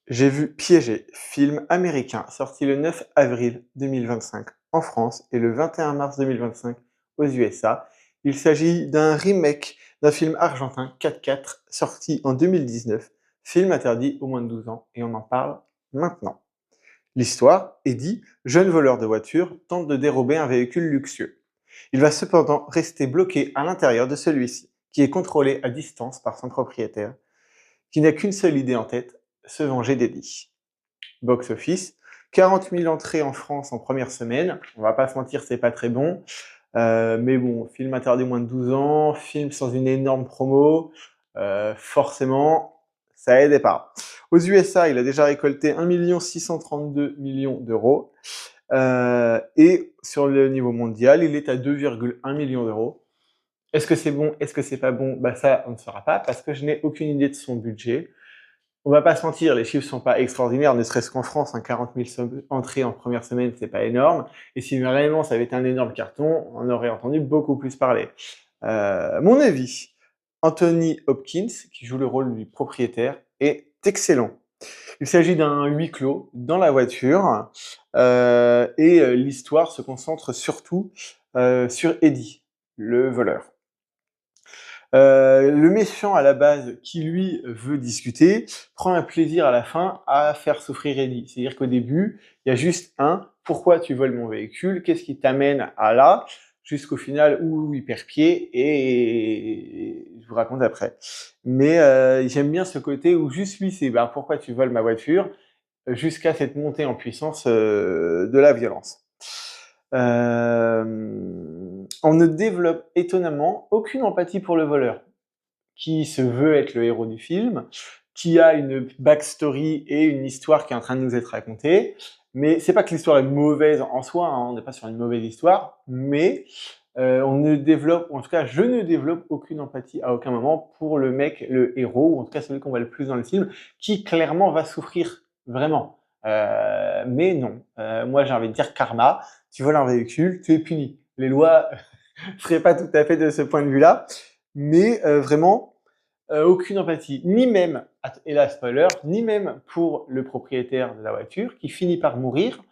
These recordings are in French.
J'ai vu Piégé, film américain sorti le 9 avril 2025 en France et le 21 mars 2025 aux USA. Il s'agit d'un remake d'un film argentin 4-4 sorti en 2019, film interdit aux moins de 12 ans et on en parle maintenant. L'histoire, Eddie, jeune voleur de voiture, tente de dérober un véhicule luxueux. Il va cependant rester bloqué à l'intérieur de celui-ci, qui est contrôlé à distance par son propriétaire, qui n'a qu'une seule idée en tête, se venger d'Eddie. Box office, 40 000 entrées en France en première semaine. On va pas se mentir, c'est pas très bon. Mais bon, film interdit moins de 12 ans, film sans une énorme promo, forcément, ça aidait pas. Aux USA, il a déjà récolté 1 632 000 000 d'euros. Et sur le niveau mondial, il est à 2,1 millions d'euros. Est-ce que c'est bon? Est-ce que c'est pas bon? Bah ça, on ne saura pas parce que je n'ai aucune idée de son budget. On va pas se mentir, les chiffres sont pas extraordinaires, ne serait-ce qu'en France, 40 000 entrées en première semaine, c'est pas énorme. Et si réellement ça avait été un énorme carton, on aurait entendu beaucoup plus parler. Mon avis, Anthony Hopkins, qui joue le rôle du propriétaire, est excellent. Il s'agit d'un huis clos dans la voiture et l'histoire se concentre surtout sur Eddie, le voleur. Le méchant à la base qui lui veut discuter prend un plaisir à la fin à faire souffrir Eddie. C'est-à-dire qu'au début, il y a juste un pourquoi tu voles mon véhicule, qu'est-ce qui t'amène à là, jusqu'au final où il perd pied et je vous raconte après. Mais j'aime bien ce côté où juste lui c'est pourquoi tu voles ma voiture jusqu'à cette montée en puissance de la violence. On ne développe étonnamment aucune empathie pour le voleur, qui se veut être le héros du film, qui a une backstory et une histoire qui est en train de nous être racontée. Mais c'est pas que l'histoire est mauvaise en soi, hein, on n'est pas sur une mauvaise histoire, mais on ne développe, ou en tout cas je ne développe aucune empathie à aucun moment pour le mec, le héros, ou en tout cas celui qu'on voit le plus dans le film, qui clairement va souffrir, vraiment. Mais non, moi j'ai envie de dire karma, tu voles un véhicule, tu es puni. Les lois ne seraient pas tout à fait de ce point de vue-là, mais vraiment, aucune empathie, ni même, et là spoiler, ni même pour le propriétaire de la voiture qui finit par mourir.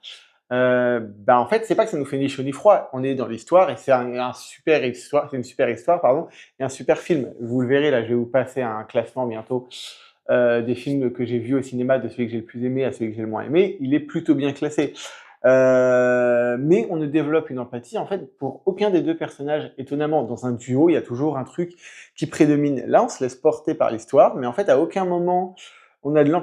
En fait, c'est pas que ça nous fait ni chaud ni froid. On est dans l'histoire et c'est un super histoire, c'est une super histoire, pardon, et un super film. Vous le verrez, là, je vais vous passer un classement bientôt des films que j'ai vus au cinéma, de celui que j'ai le plus aimé à celui que j'ai le moins aimé. Il est plutôt bien classé. Mais on ne développe une empathie en fait pour aucun des deux personnages. Étonnamment, dans un duo, il y a toujours un truc qui prédomine. Là, on se laisse porter par l'histoire, mais en fait, à aucun moment on a de l'empathie